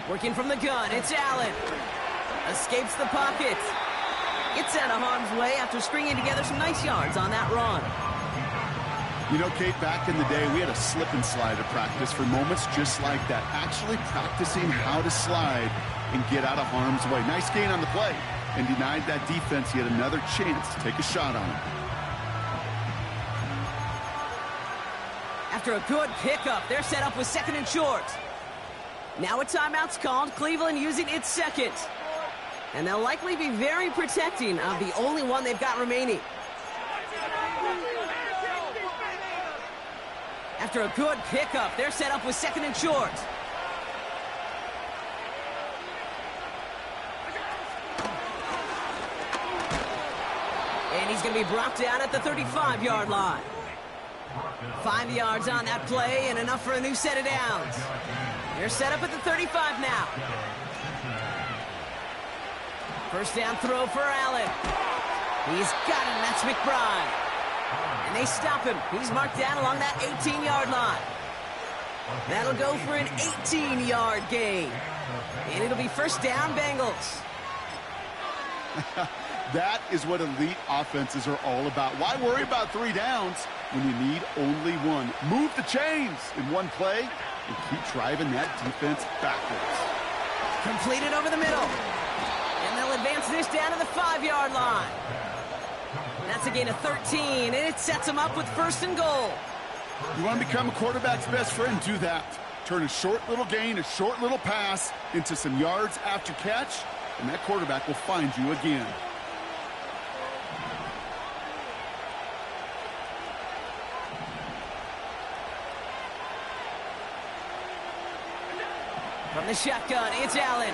Working from the gun, it's Allen. Escapes the pocket. Gets out of harm's way after stringing together some nice yards on that run. You know, Kate, back in the day, we had a slip and slide at practice for moments just like that. Actually practicing how to slide and get out of harm's way. Nice gain on the play, and denied that defense yet another chance to take a shot on him. After a good pickup, they're set up with 2nd and short. Now a timeout's called, Cleveland using its second. And they'll likely be very protecting of the only one they've got remaining. After a good pickup, they're set up with 2nd and short. And he's going to be brought down at the 35-yard line. 5 yards on that play and enough for a new set of downs. They're set up at the 35 now. First down throw for Allen. He's got him. That's McBride. And they stop him. He's marked down along that 18-yard line. That'll go for an 18-yard gain. And it'll be first down, Bengals. That is what elite offenses are all about. Why worry about 3 downs when you need only one? Move the chains in one play and keep driving that defense backwards. Completed over the middle. And they'll advance this down to the 5-yard line. That's a gain of 13, and it sets them up with 1st and goal. You want to become a quarterback's best friend? Do that. Turn a short little gain, a short little pass into some yards after catch, and that quarterback will find you again. From the shotgun, it's Allen.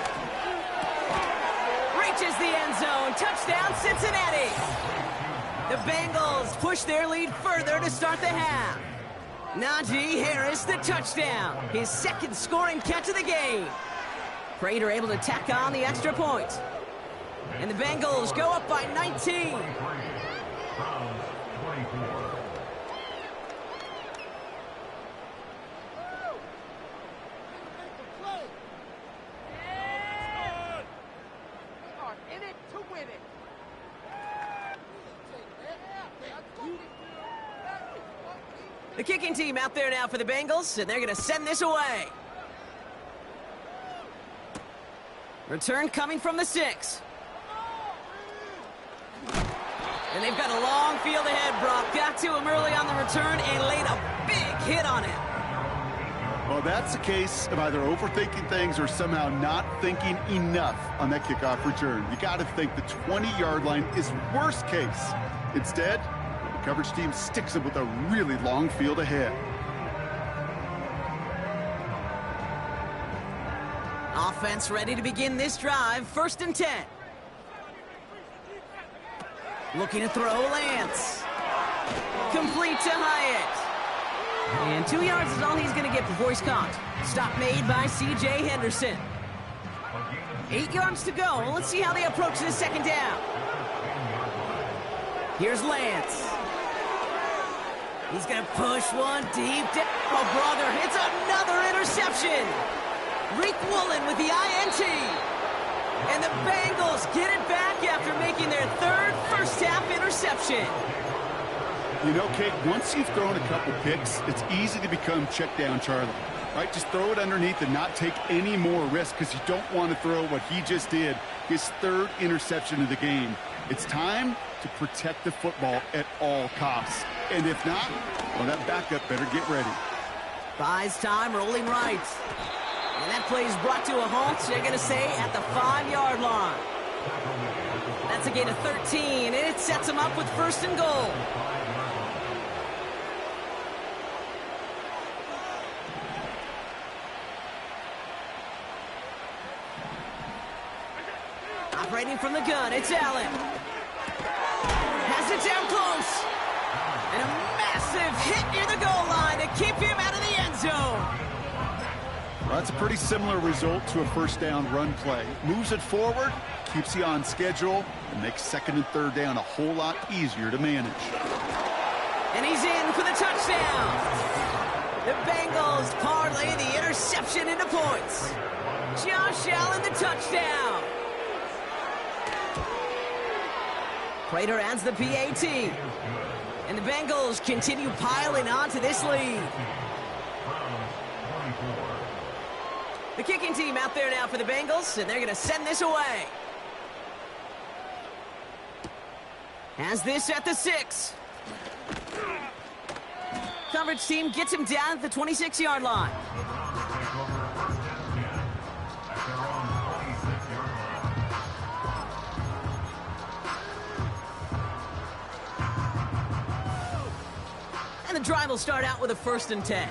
Reaches the end zone. Touchdown, Cincinnati. The Bengals push their lead further to start the half. Najee Harris, the touchdown. His 2nd scoring catch of the game. Prater able to tack on the extra point. And the Bengals go up by 19. The kicking team out there now for the Bengals, and they're going to send this away. Return coming from the 6. And they've got a long field ahead, Brock. Got to him early on the return and laid a big hit on it. Well, that's the case of either overthinking things or somehow not thinking enough on that kickoff return. You got to think the 20-yard line is worst case. Instead, the coverage team sticks him with a really long field ahead. Offense ready to begin this drive. 1st and 10. Looking to throw, Lance. Complete to Hyatt. And 2 yards is all he's going to get before he's caught. Stop made by C.J. Henderson. 8 yards to go. Let's see how they approach this 2nd down. Here's Lance. He's going to push one deep down. Oh, brother, it's another interception. Reek Woolen with the INT. And the Bengals get it back after making their 3rd first-half interception. You know, Kate, once you've thrown a couple picks, it's easy to become check down Charlie. Right? Just throw it underneath and not take any more risk because you don't want to throw what he just did, his 3rd interception of the game. It's time to protect the football at all costs. And if not, well, that backup better get ready. Buys time, rolling right. And that play is brought to a halt, they're going to say, at the 5-yard line. That's a gain of 13, and it sets them up with 1st and goal. Operating from the gun, it's Allen. Has it down close. And a massive hit near the goal line to keep him out of the end zone. Well, that's a pretty similar result to a 1st down run play. Moves it forward, keeps you on schedule, and makes 2nd and 3rd down a whole lot easier to manage. And he's in for the touchdown. The Bengals parlay the interception into points. Josh Allen, the touchdown. Prater adds the PAT. And the Bengals continue piling on to this lead. The kicking team out there now for the Bengals, and they're going to send this away. Has this at the 6. Coverage team gets him down at the 26-yard line. And the drive will start out with a 1st and 10.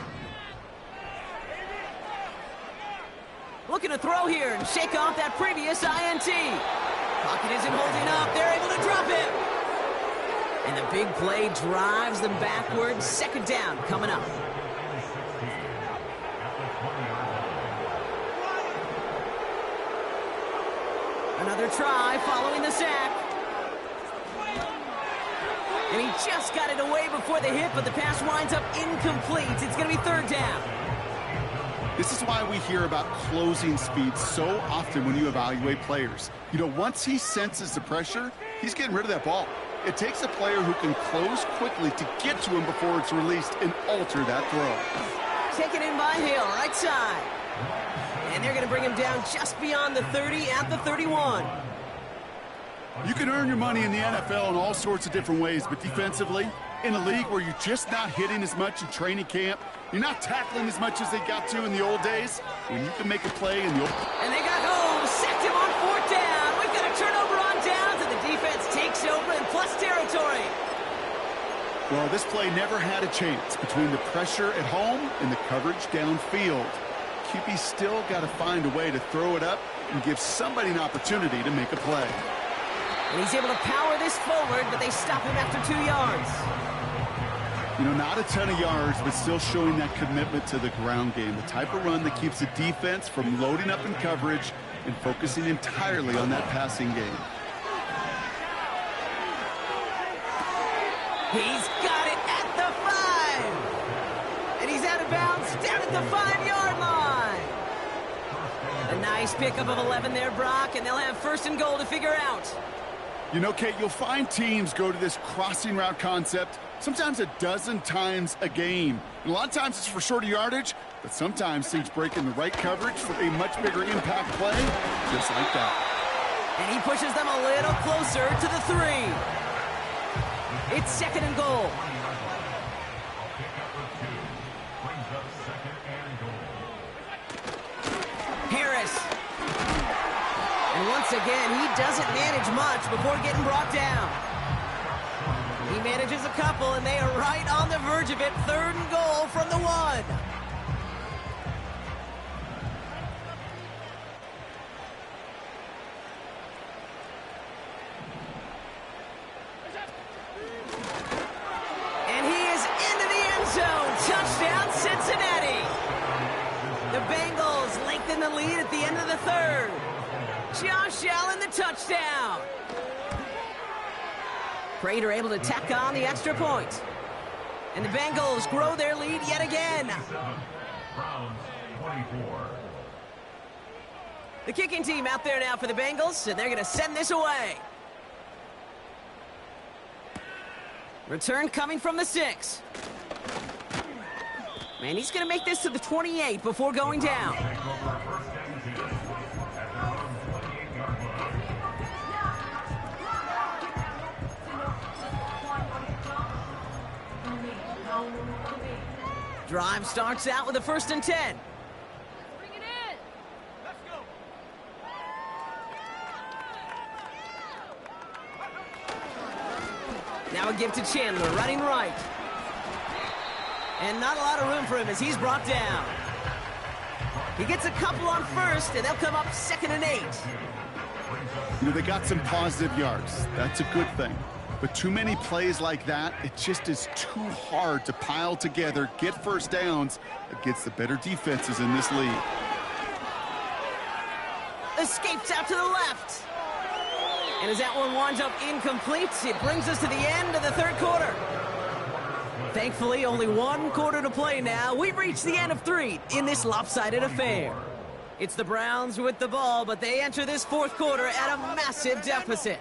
Looking to throw here and shake off that previous INT. Pocket isn't holding up. They're able to drop it. And the big play drives them backwards. 2nd down coming up. Another try following the sack. And he just got it away before the hit, but the pass winds up incomplete. It's going to be 3rd down. This is why we hear about closing speed so often when you evaluate players. You know, once he senses the pressure, he's getting rid of that ball. It takes a player who can close quickly to get to him before it's released and alter that throw. Taken in by Hill, right side. And they're going to bring him down just beyond the 30 at the 31. You can earn your money in the NFL in all sorts of different ways, but defensively, in a league where you're just not hitting as much in training camp, you're not tackling as much as they got to in the old days, when you can make a play in the old... And they got home, sacked him on 4th down. We've got a turnover on downs, and the defense takes over in plus territory. Well, this play never had a chance between the pressure at home and the coverage downfield. QB still got to find a way to throw it up and give somebody an opportunity to make a play. And he's able to power this forward, but they stop him after 2 yards. You know, not a ton of yards, but still showing that commitment to the ground game. The type of run that keeps the defense from loading up in coverage and focusing entirely on that passing game. He's got it at the 5. And he's out of bounds down at the 5-yard line. A nice pickup of 11 there, Brock, and they'll have 1st and goal to figure out. You know, Kate, you'll find teams go to this crossing route concept sometimes a dozen times a game. And a lot of times it's for shorter yardage, but sometimes things break in the right coverage for a much bigger impact play, just like that. And he pushes them a little closer to the 3. It's 2nd and goal. Harris. And once again, he doesn't manage much before getting brought down. He manages a couple, and they are right on the verge of it. 3rd and goal from the 1. And he is into the end zone. Touchdown, Cincinnati. The Bengals lengthen the lead at the end of the 3rd. Josh Allen, the touchdown. Prater able to tack on the extra point. And the Bengals grow their lead yet again. The kicking team out there now for the Bengals, and they're going to send this away. Return coming from the 6. Man, he's going to make this to the 28 before going down. Drive starts out with a 1st and 10. Bring it in. Let's go. Now a give to Chandler, running right. And not a lot of room for him as he's brought down. He gets a couple on 1st, and they'll come up 2nd and 8. You know, they got some positive yards. That's a good thing. But too many plays like that, it just is too hard to pile together, get 1st downs against the better defenses in this league. Escapes out to the left. And as that one winds up incomplete, it brings us to the end of the 3rd quarter. Thankfully, only 1 quarter to play now. We've reached the end of 3 in this lopsided affair. It's the Browns with the ball, but they enter this fourth quarter at a massive deficit.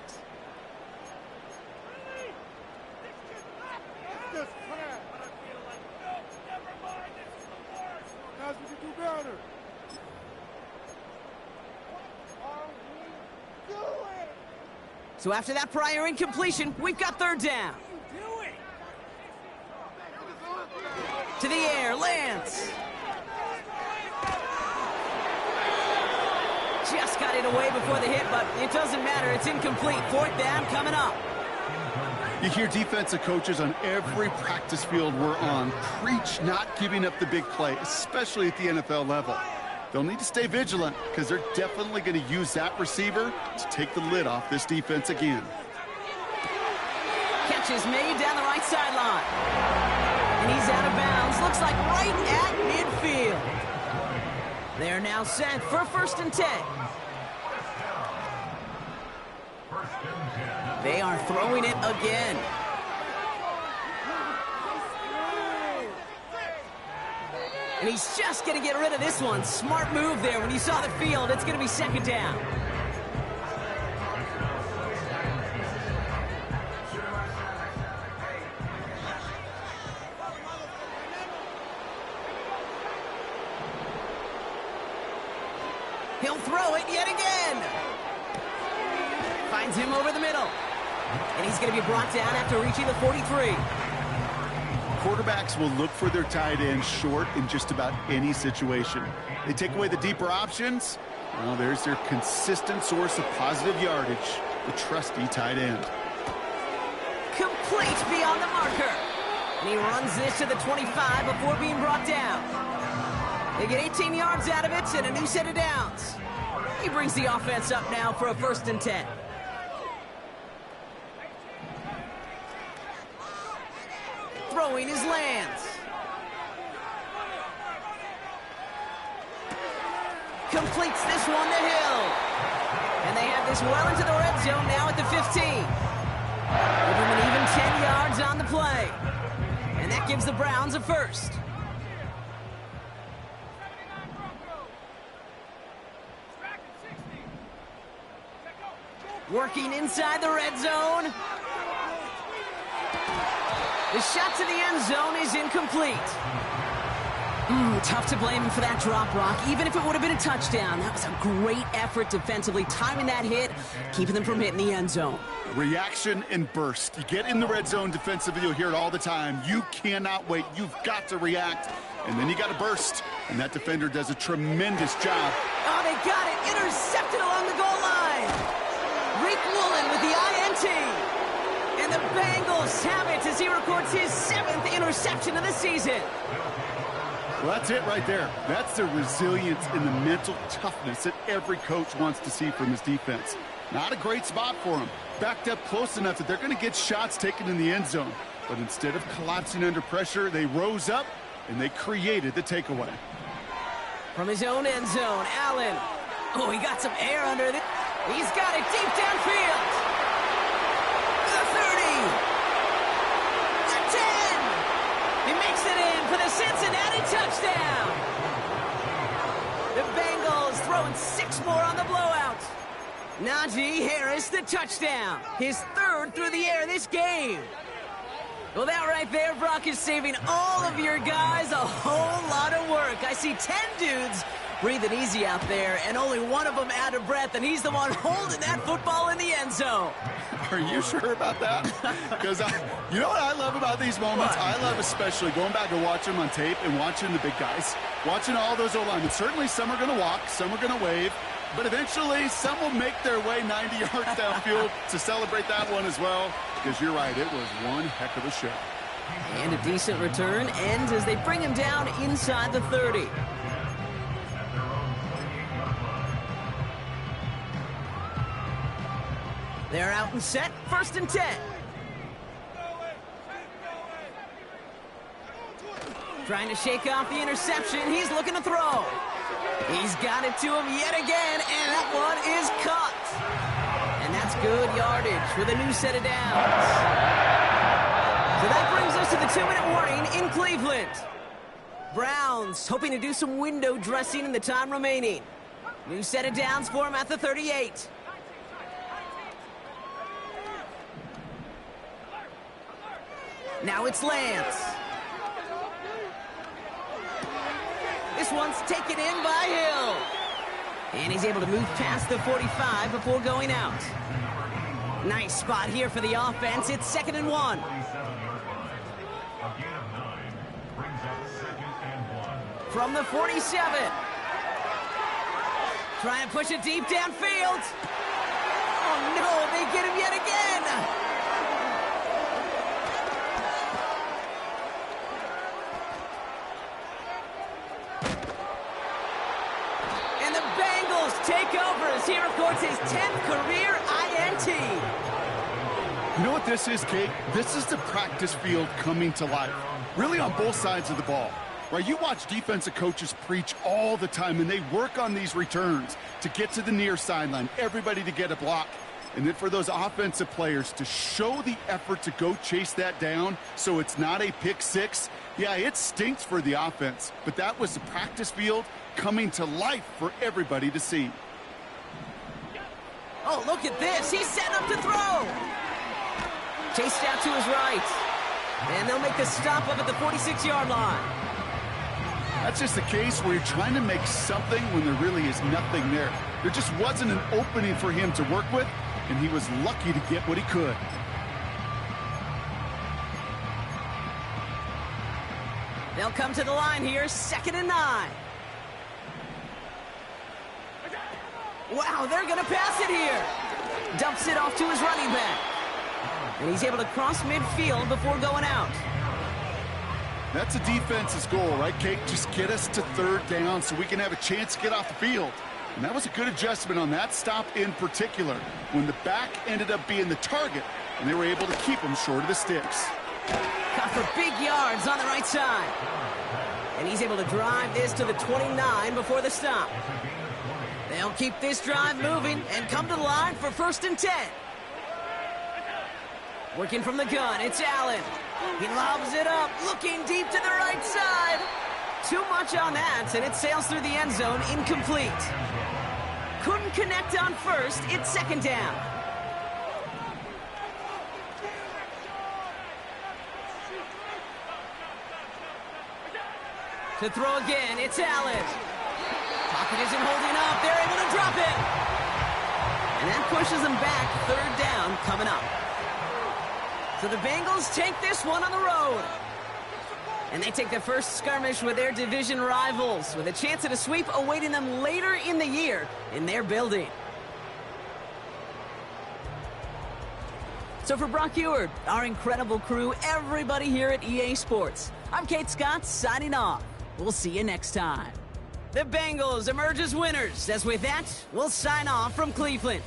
So after that prior incompletion, we've got third down. To the air, Lance. Just got it away before the hit, but it doesn't matter. It's incomplete. Fourth down coming up. You hear defensive coaches on every practice field we're on preach not giving up the big play, especially at the NFL level. They'll need to stay vigilant because they're definitely going to use that receiver to take the lid off this defense again. Catch is made down the right sideline. And he's out of bounds. Looks like right at midfield. They're now set for 1st and 10. They are throwing it again. And he's just going to get rid of this one. Smart move there. When you saw the field, it's going to be 2nd down. He'll throw it yet again. Finds him over the middle. And he's going to be brought down after reaching the 43. Quarterbacks will look for their tight end short in just about any situation. They take away the deeper options. Well, there's their consistent source of positive yardage, the trusty tight end. Complete beyond the marker. And he runs this to the 25 before being brought down. They get 18 yards out of it and a new set of downs. He brings the offense up now for a 1st and 10. Throwing his Lance. Completes this one to Hill. And they have this well into the red zone now at the 15. Give him an even 10 yards on the play. And that gives the Browns a 1st. Working inside the red zone. The shot to the end zone is incomplete. Tough to blame him for that drop, Rock. Even if it would have been a touchdown, that was a great effort defensively, timing that hit, keeping them from hitting the end zone. Reaction and burst. You get in the red zone defensively, you'll hear it all the time. You cannot wait. You've got to react. And then you got to burst. And that defender does a tremendous job. Oh, they got it. Intercepted along the goal line. Reek Woolen with the INT. And the Bengals have it as he records his 7th interception of the season. Well, that's it right there. That's the resilience and the mental toughness that every coach wants to see from his defense. Not a great spot for him. Backed up close enough that they're going to get shots taken in the end zone. But instead of collapsing under pressure, they rose up and they created the takeaway. From his own end zone, Allen. Oh, he got some air under it. He's got it deep downfield. The 30. The 10. He makes it in for the Cincinnati touchdown. The Bengals throwing 6 more on the blowout. Najee Harris, the touchdown. His 3rd through the air this game. Well, that right there, Brock, is saving all of your guys a whole lot of work. I see 10 dudes breathing easy out there, and only one of them out of breath, and he's the one holding that football in the end zone. Are you sure about that? Because you know what I love about these moments? What? I love especially going back and watching them on tape and watching the big guys. Watching all those O-linemen. Certainly some are going to walk, some are going to wave, but eventually some will make their way 90 yards downfield to celebrate that one as well. Because you're right, it was one heck of a show. And a decent return ends as they bring him down inside the 30. They're out and set, 1st and 10. Trying to shake off the interception. He's looking to throw. He's got it to him yet again, and that one is caught. And that's good yardage with a new set of downs. So that brings us to the 2-minute warning in Cleveland. Browns hoping to do some window dressing in the time remaining. New set of downs for him at the 38. Now it's Lance. This one's taken in by Hill. And he's able to move past the 45 before going out. Nice spot here for the offense. It's 2nd and 1. From the 47. Trying to push it deep downfield. Oh no, they get him yet again. And the Bengals take over as he records his 10th career INT. You know what this is, Kate? This is the practice field coming to life. Really on both sides of the ball. Right, you watch defensive coaches preach all the time, and they work on these returns to get to the near sideline, everybody to get a block. And then for those offensive players to show the effort to go chase that down so it's not a pick six, yeah, it stinks for the offense. But that was the practice field coming to life for everybody to see. Oh, look at this. He's set up to throw. Chased out to his right. And they'll make the stop up at the 46-yard line. That's just a case where you're trying to make something when there really is nothing there. There just wasn't an opening for him to work with, and he was lucky to get what he could. They'll come to the line here, 2nd and 9. Wow, they're going to pass it here. Dumps it off to his running back. And he's able to cross midfield before going out. That's a defense's goal, right, Kate? Just get us to 3rd down so we can have a chance to get off the field. And that was a good adjustment on that stop in particular, when the back ended up being the target, and they were able to keep him short of the sticks. Caught for big yards on the right side. And he's able to drive this to the 29 before the stop. They'll keep this drive moving and come to the line for 1st and 10. Working from the gun, it's Allen. He lobs it up, looking deep to the right side. Too much on that, and it sails through the end zone, incomplete. Couldn't connect on 1st, it's 2nd down. To throw again, it's Allen. Pocket isn't holding up, they're able to drop it. And that pushes them back, 3rd down coming up. So the Bengals take this one on the road. And they take the first skirmish with their division rivals, with a chance at a sweep awaiting them later in the year in their building. So for Brock Eward, our incredible crew, everybody here at EA Sports, I'm Kate Scott signing off. We'll see you next time. The Bengals emerge as winners, as with that, we'll sign off from Cleveland.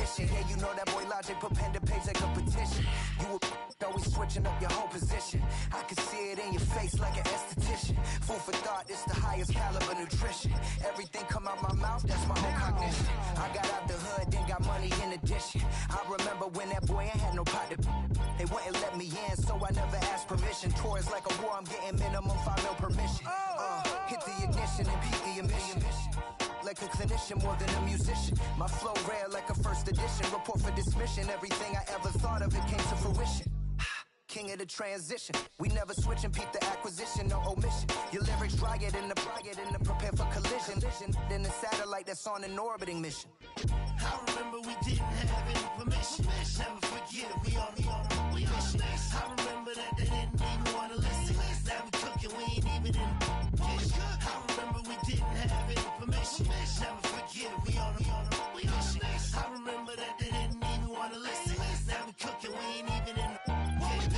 mission. Yeah, you know that boy Logic put pen to page like a petition. You always switching up your whole position. I can see it in your face like an esthetician. Food for thought, it's the highest caliber nutrition. Everything come out my mouth, that's my own cognition. I got out the hood, then got money in addition. I remember when that boy ain't had no pot to. They wouldn't let me in, so I never asked permission. Tours like a war, I'm getting minimum 5 mil permission. Hit the ignition and beat the emission. Like a clinician more than a musician. My flow rare like a first edition. Report for dismission. Everything I ever thought of, it came to fruition. King of the transition. We never switch and peep the acquisition, no omission. Your lyrics dry it in the prepare for collision. Then the satellite that's on an orbiting mission. I remember we didn't have any permission. Never forget it, we on the mission. I remember that they didn't even want to listen. Now we cooking, we ain't even in the kitchen. I remember we didn't have any permission. Never forget it, we on the mission. I remember that they didn't even want to listen. Now we cooking, we ain't even in the kitchen.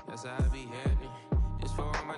That's how I be heading. Just for all my